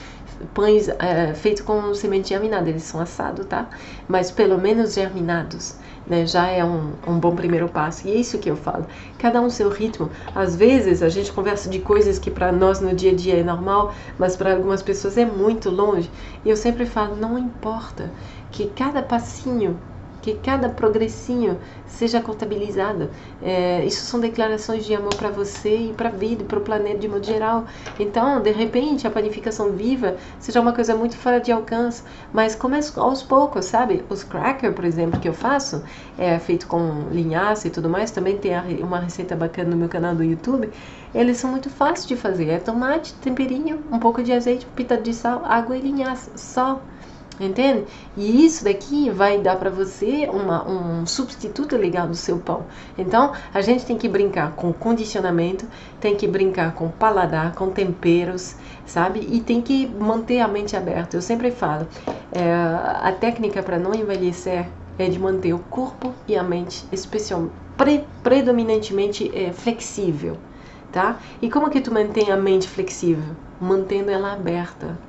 feitos com semente germinada. Eles são assados, tá? Mas pelo menos germinados, né, já é um bom primeiro passo. E é isso que eu falo, cada um seu ritmo. Às vezes a gente conversa de coisas que para nós no dia a dia é normal, mas para algumas pessoas é muito longe. E eu sempre falo, não importa, que cada passinho, que cada progressinho seja contabilizado. Isso são declarações de amor para você e para a vida, para o planeta de modo geral. Então, de repente, a panificação viva seja uma coisa muito fora de alcance, mas comece aos poucos, sabe? Os crackers, por exemplo, que eu faço, feito com linhaça e tudo mais, também tem uma receita bacana no meu canal do YouTube. Eles são muito fáceis de fazer. É tomate, temperinho, um pouco de azeite, pitado de sal, água e linhaça, só. Entende? E isso daqui vai dar para você um substituto legal do seu pão. Então, a gente tem que brincar com condicionamento, tem que brincar com paladar, com temperos, sabe? E tem que manter a mente aberta. Eu sempre falo, a técnica para não envelhecer é de manter o corpo e a mente predominantemente flexível, tá? E como que tu mantém a mente flexível? Mantendo ela aberta.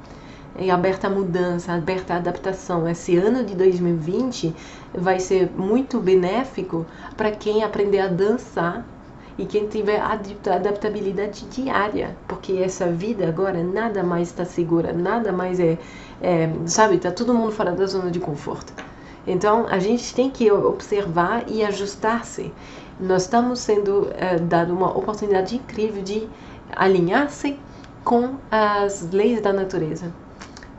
Aberta à mudança, aberta à adaptação. Esse ano de 2020 vai ser muito benéfico para quem aprender a dançar e quem tiver adaptabilidade diária, porque essa vida agora nada mais está segura, nada mais sabe, está todo mundo fora da zona de conforto. Então a gente tem que observar e ajustar-se. Nós estamos sendo dado uma oportunidade incrível de alinhar-se com as leis da natureza.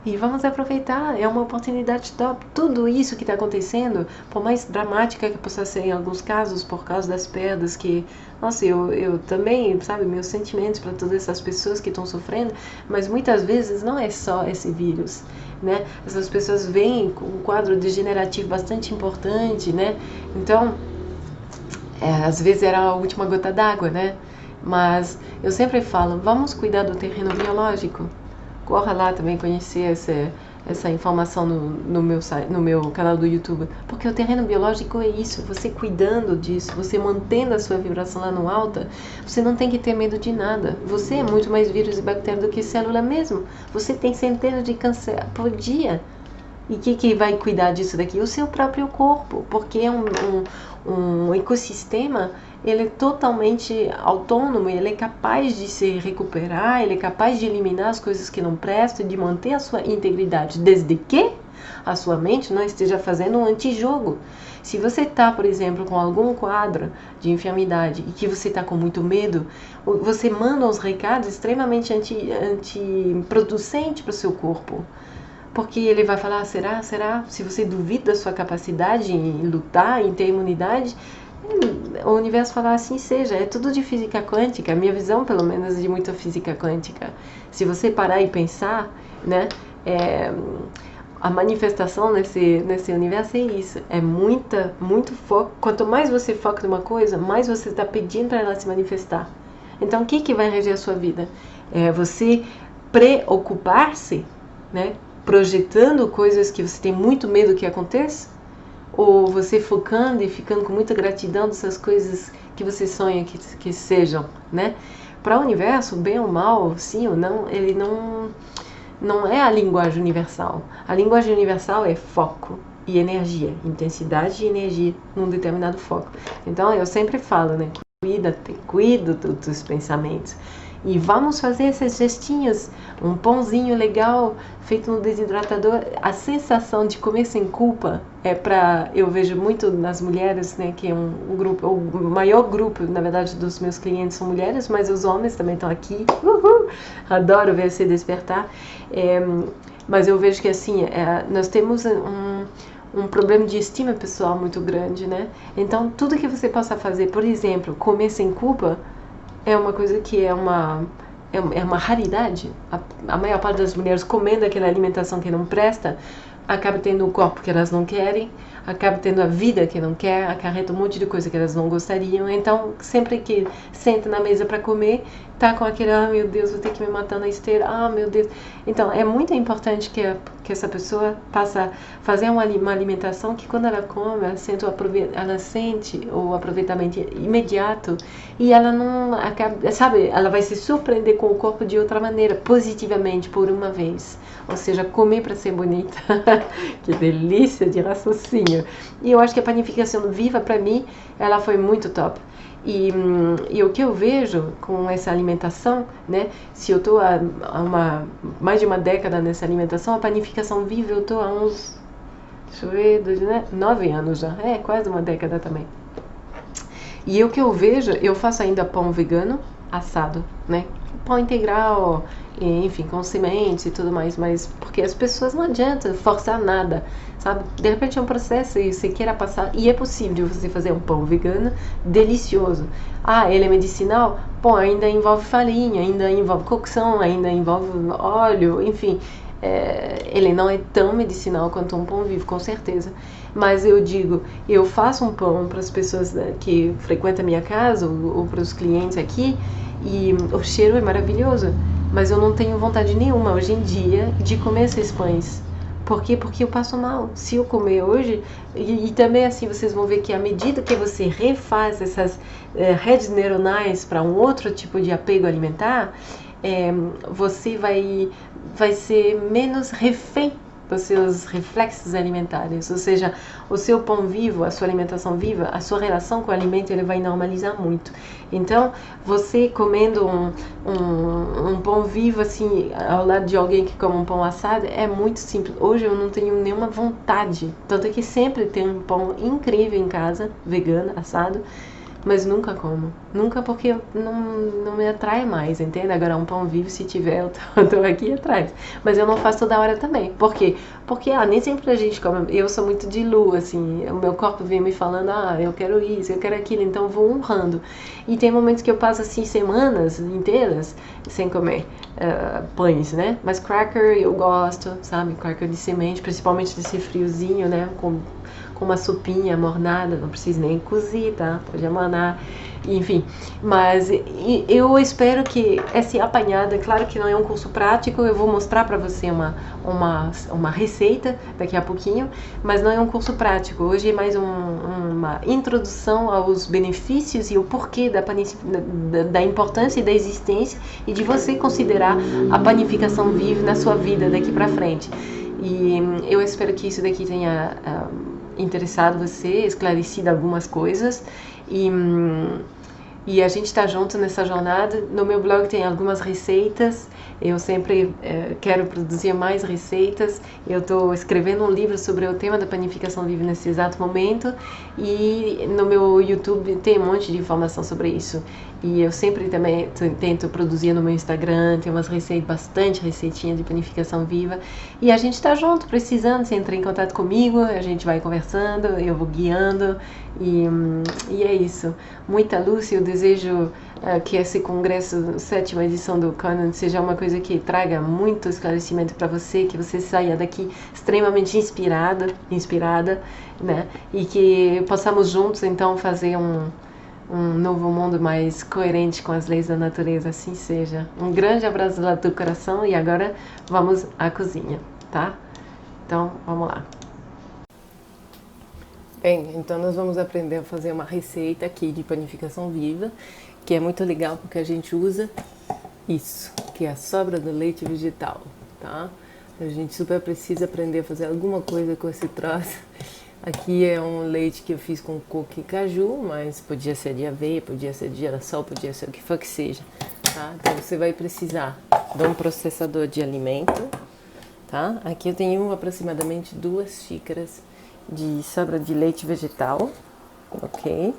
E vamos aproveitar, é uma oportunidade top. Tudo isso que está acontecendo, por mais dramática que possa ser em alguns casos, por causa das perdas que... Nossa, eu também, sabe, meus sentimentos para todas essas pessoas que estão sofrendo, mas muitas vezes não é só esse vírus, né? Essas pessoas vêm com um quadro degenerativo bastante importante, né? Então, às vezes era a última gota d'água, né? Mas eu sempre falo, vamos cuidar do terreno biológico. Corra lá também conhecer essa informação no meu canal do YouTube, porque o terreno biológico é isso, você cuidando disso, você mantendo a sua vibração lá no alto, você não tem que ter medo de nada. Você é muito mais vírus e bactéria do que célula mesmo. Você tem centenas de câncer por dia. E que vai cuidar disso daqui? O seu próprio corpo, porque é um ecossistema, ele é totalmente autônomo, ele é capaz de se recuperar, ele é capaz de eliminar as coisas que não prestam, de manter a sua integridade, desde que a sua mente não esteja fazendo um antijogo. Se você está, por exemplo, com algum quadro de enfermidade e que você está com muito medo, você manda uns recados extremamente antiproducentes para o seu corpo. Porque ele vai falar, será? Se você duvida da sua capacidade em lutar, em ter imunidade, o universo fala assim seja. É tudo de física quântica, a minha visão pelo menos é de muita física quântica. Se você parar e pensar, né, a manifestação nesse universo é isso, é muito foco. Quanto mais você foca numa coisa, mais você está pedindo para ela se manifestar. Então o que vai reger a sua vida? É você preocupar-se, né, projetando coisas que você tem muito medo que aconteça? Ou você focando e ficando com muita gratidão dessas coisas que você sonha que sejam, né? Para o universo, bem ou mal, sim ou não, ele não é a linguagem universal. A linguagem universal é foco e energia, intensidade e energia num determinado foco. Então eu sempre falo, né? Cuida dos pensamentos. E vamos fazer esses gestinhos, um pãozinho legal feito no desidratador. A sensação de comer sem culpa eu vejo muito nas mulheres, né, que é um grupo, o maior grupo, na verdade, dos meus clientes são mulheres, mas os homens também estão aqui. Adoro ver você despertar. Mas eu vejo que assim, nós temos um problema de estima pessoal muito grande, né? Então, tudo que você possa fazer, por exemplo, comer sem culpa, é uma coisa que é uma raridade. A maior parte das mulheres comendo aquela alimentação que não presta, acaba tendo o corpo que elas não querem, acaba tendo a vida que não quer, acarreta um monte de coisa que elas não gostariam. Então, sempre que senta na mesa para comer, tá com aquele, meu Deus, vou ter que me matar na esteira, meu Deus. Então, é muito importante que essa pessoa passe a fazer uma alimentação que quando ela come, ela sente o aproveitamento imediato e ela não acaba, sabe, ela vai se surpreender com o corpo de outra maneira, positivamente, por uma vez. Ou seja, comer para ser bonita. Que delícia de raciocínio. E eu acho que a panificação viva, para mim, ela foi muito top. E o que eu vejo com essa alimentação, né? Se eu estou há mais de uma década nessa alimentação, a panificação viva eu estou há uns, deixa eu ver, 9 anos já. Quase uma década também. E o que eu vejo, eu faço ainda pão vegano assado, né? Pão integral, enfim, com sementes e tudo mais, mas porque as pessoas não adianta forçar nada, sabe? De repente é um processo e você queira passar, e é possível você fazer um pão vegano delicioso. Ele é medicinal? Bom, ainda envolve farinha, ainda envolve cocção, ainda envolve óleo, enfim. Ele não é tão medicinal quanto um pão vivo, com certeza. Mas eu digo, eu faço um pão para as pessoas, né, que frequentam a minha casa ou para os clientes aqui, e o cheiro é maravilhoso, mas eu não tenho vontade nenhuma hoje em dia de comer esses pães. Por quê? Porque eu passo mal. Se eu comer hoje, e também assim vocês vão ver que à medida que você refaz essas redes neuronais para um outro tipo de apego alimentar, você vai ser menos refém dos seus reflexos alimentares, ou seja, o seu pão vivo, a sua alimentação viva, a sua relação com o alimento, ele vai normalizar muito. Então, você comendo um pão vivo assim, ao lado de alguém que come um pão assado, é muito simples. Hoje eu não tenho nenhuma vontade, tanto é que sempre tem um pão incrível em casa, vegano, assado, mas nunca como. Nunca, porque não me atrai mais, entende? Agora um pão vivo, se tiver, eu tô aqui atrás. Mas eu não faço toda hora também. Por quê? Porque nem sempre a gente come. Eu sou muito de lua, assim. O meu corpo vem me falando, eu quero isso, eu quero aquilo. Então eu vou honrando. E tem momentos que eu passo, assim, semanas inteiras sem comer pães, né? Mas cracker eu gosto, sabe? Cracker de semente, principalmente desse friozinho, né? Com uma sopinha mornada, não precisa nem cozir, tá? Pode amanar, enfim. Mas eu espero que essa apanhada, claro que não é um curso prático, eu vou mostrar para você uma receita daqui a pouquinho, mas não é um curso prático. Hoje é mais uma introdução aos benefícios e o porquê da importância e da existência e de você considerar a panificação viva na sua vida daqui para frente. E eu espero que isso daqui tenha interessado você, esclarecido algumas coisas e E a gente está junto nessa jornada. No meu blog tem algumas receitas. Eu sempre quero produzir mais receitas. Eu estou escrevendo um livro sobre o tema da panificação viva nesse exato momento. E no meu YouTube tem um monte de informação sobre isso. E eu sempre também tento produzir no meu Instagram. Tem umas receitas, bastante receitinha de panificação viva. E a gente está junto, precisando. Você entra em contato comigo, a gente vai conversando, eu vou guiando. E é isso. Muita luz, e eu desejo que esse congresso, sétima edição do Conan, seja uma coisa que traga muito esclarecimento para você, que você saia daqui extremamente inspirada, né? E que possamos juntos, então, fazer um novo mundo mais coerente com as leis da natureza, assim seja. Um grande abraço lá do coração e agora vamos à cozinha, tá? Então, vamos lá. Bem, então nós vamos aprender a fazer uma receita aqui de panificação viva, que é muito legal porque a gente usa isso, que é a sobra do leite vegetal, tá? A gente super precisa aprender a fazer alguma coisa com esse troço. Aqui é um leite que eu fiz com coco e caju, mas podia ser de aveia, podia ser de girassol, podia ser o que for que seja, tá? Então você vai precisar de um processador de alimento, tá? Aqui eu tenho aproximadamente 2 xícaras de sobra de leite vegetal, ok?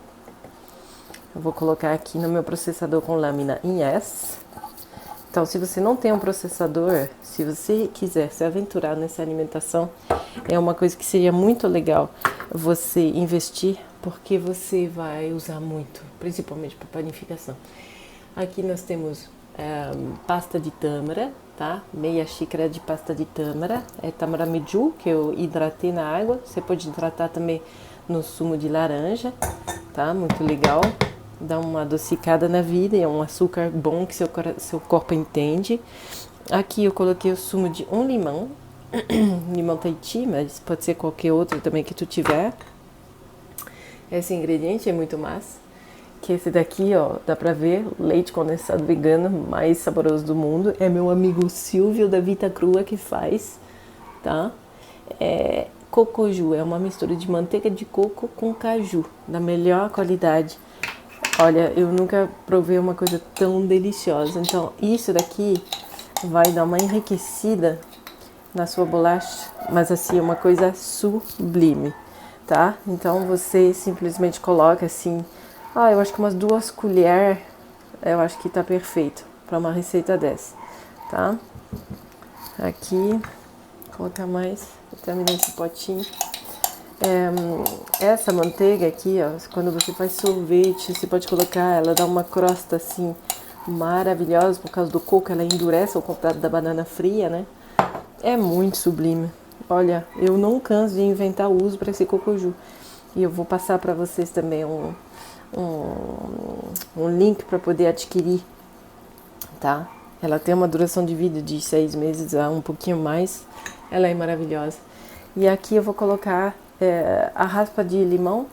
Eu vou colocar aqui no meu processador com lâmina em S. Então, se você não tem um processador, se você quiser se aventurar nessa alimentação, é uma coisa que seria muito legal você investir, porque você vai usar muito, principalmente para panificação. Aqui nós temos pasta de tâmara, tá? Meia xícara de pasta de tâmara, é tâmara medju, que eu hidratei na água. Você pode hidratar também no sumo de laranja, tá? Muito legal, dá uma adocicada na vida, é um açúcar bom que seu corpo entende. Aqui eu coloquei o sumo de um limão, limão Tahiti, mas pode ser qualquer outro também que tu tiver. Esse ingrediente é muito massa. Que esse daqui, ó, dá pra ver, leite condensado vegano mais saboroso do mundo. É meu amigo Silvio da Vita Crua que faz, tá? Cocoju, é uma mistura de manteiga de coco com caju, da melhor qualidade. Olha, eu nunca provei uma coisa tão deliciosa. Então, isso daqui vai dar uma enriquecida na sua bolacha, mas assim, uma coisa sublime, tá? Então, você simplesmente coloca assim, eu acho que umas 2 colheres, eu acho que tá perfeito para uma receita dessa, tá? Aqui, vou colocar mais, vou terminar esse potinho. Essa manteiga aqui, ó, quando você faz sorvete, você pode colocar, ela dá uma crosta assim maravilhosa por causa do coco, ela endurece ao contrário da banana fria, né? É muito sublime. Olha, eu não canso de inventar uso para esse cocoju. E eu vou passar para vocês também um link para poder adquirir, tá? Ela tem uma duração de vida de 6 meses a um pouquinho mais. Ela é maravilhosa. E aqui eu vou colocar a raspa de limão.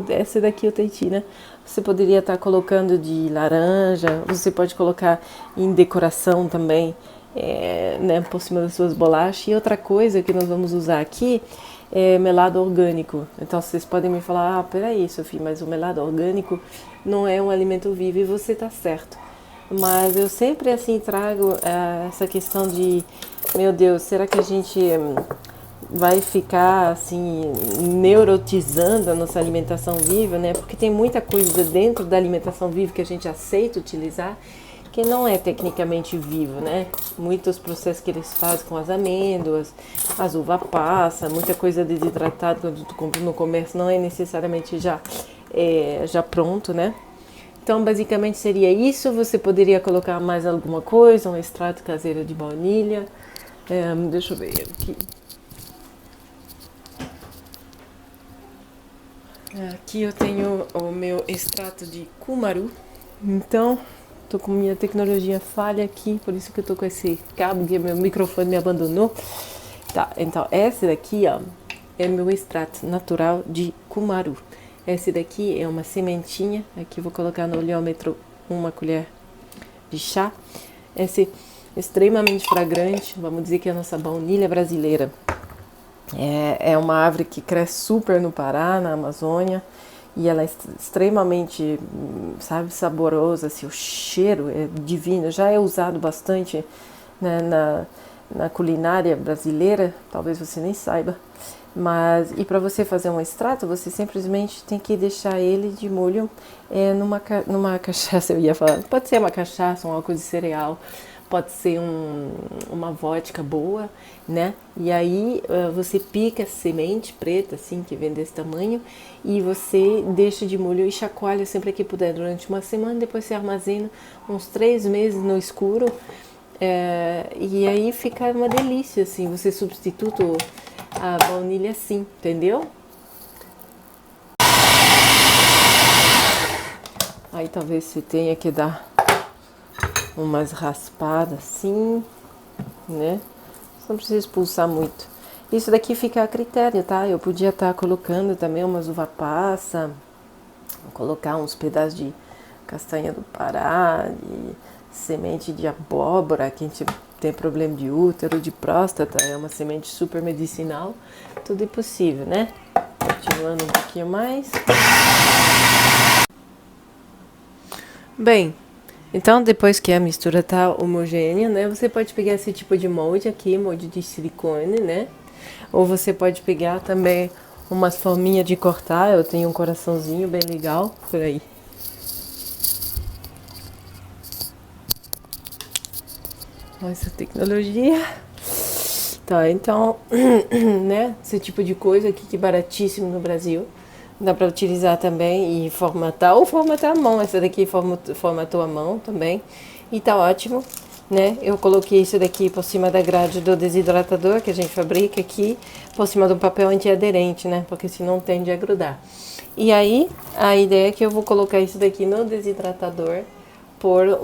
Essa daqui eu Tahiti, né? Você poderia estar colocando de laranja. Você pode colocar em decoração também, né, por cima das suas bolachas. E outra coisa que nós vamos usar aqui é melado orgânico. Então vocês podem me falar, peraí, Sofia, mas o melado orgânico não é um alimento vivo, e você tá certo. Mas eu sempre assim trago essa questão de, meu Deus, será que a gente vai ficar assim neurotizando a nossa alimentação viva, né? Porque tem muita coisa dentro da alimentação viva que a gente aceita utilizar, que não é tecnicamente vivo, né? Muitos processos que eles fazem com as amêndoas, as uva passa, muita coisa desidratado quando tu compra no comércio não é necessariamente já pronto, né? Então, basicamente seria isso. Você poderia colocar mais alguma coisa, um extrato caseiro de baunilha. Deixa eu ver aqui. Aqui eu tenho o meu extrato de cumaru. Então, tô com minha tecnologia falha aqui, por isso que eu tô com esse cabo que meu microfone me abandonou. Tá, então esse daqui, ó, é meu extrato natural de cumaru. Esse daqui é uma sementinha, aqui eu vou colocar no olhômetro 1 colher de chá. Esse extremamente fragrante, vamos dizer que é a nossa baunilha brasileira. É uma árvore que cresce super no Pará, na Amazônia, e ela é extremamente, sabe, saborosa, assim, o cheiro é divino, já é usado bastante, né, na culinária brasileira, talvez você nem saiba, mas e para você fazer um extrato, você simplesmente tem que deixar ele de molho numa cachaça, eu ia falar, pode ser uma cachaça, um álcool de cereal, pode ser uma vodka boa, né? E aí você pica a semente preta, assim, que vem desse tamanho, e você deixa de molho e chacoalha sempre que puder durante uma semana, depois você armazena uns 3 meses no escuro, e aí fica uma delícia, assim, você substitui a baunilha assim, entendeu? Aí talvez você tenha que dar umas raspadas assim, né? Você não precisa expulsar muito. Isso daqui fica a critério, tá? Eu podia estar colocando também umas uva passa, colocar uns pedaços de castanha do Pará, de semente de abóbora, quem tem problema de útero, de próstata, é uma semente super medicinal. Tudo é possível, né? Continuando um pouquinho mais. Bem, então depois que a mistura tá homogênea, né? Você pode pegar esse tipo de molde aqui, molde de silicone, né? Ou você pode pegar também umas forminhas de cortar. Eu tenho um coraçãozinho bem legal por aí. Olha essa tecnologia. Tá, então, né? Esse tipo de coisa aqui que é baratíssimo no Brasil. Dá para utilizar também e formatar, ou formatar a mão. Essa daqui formatou a mão também. E tá ótimo, né? Eu coloquei isso daqui por cima da grade do desidratador que a gente fabrica aqui, por cima do papel antiaderente, né? Porque senão tende a grudar. E aí, a ideia é que eu vou colocar isso daqui no desidratador por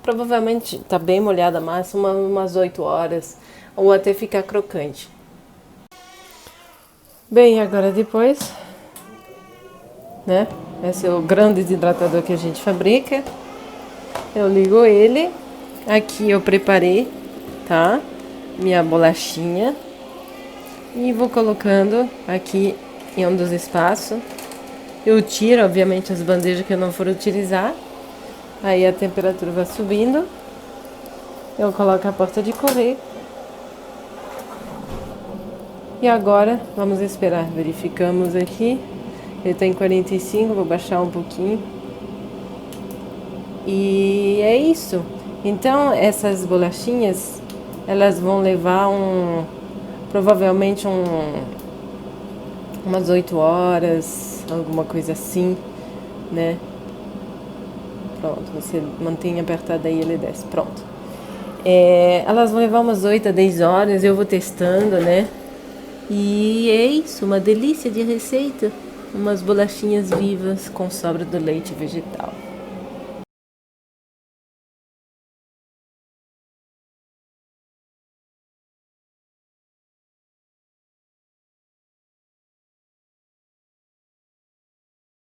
provavelmente tá bem molhada a massa, umas 8 horas, ou até ficar crocante. Bem, agora depois, né? Esse é o grande desidratador que a gente fabrica. Eu ligo ele. Aqui eu preparei, tá? Minha bolachinha. E vou colocando aqui em um dos espaços. Eu tiro, obviamente, as bandejas que eu não for utilizar. Aí a temperatura vai subindo. Eu coloco a porta de correr. E agora, vamos esperar. Verificamos aqui. Ele tá em 45, vou baixar um pouquinho. E é isso. Então, essas bolachinhas, elas vão levar provavelmente umas 8 horas, alguma coisa assim, né? Pronto, você mantém apertado aí, ele desce. Pronto. Elas vão levar umas 8 a 10 horas, eu vou testando, né? E é isso, uma delícia de receita. Umas bolachinhas vivas com sobra do leite vegetal.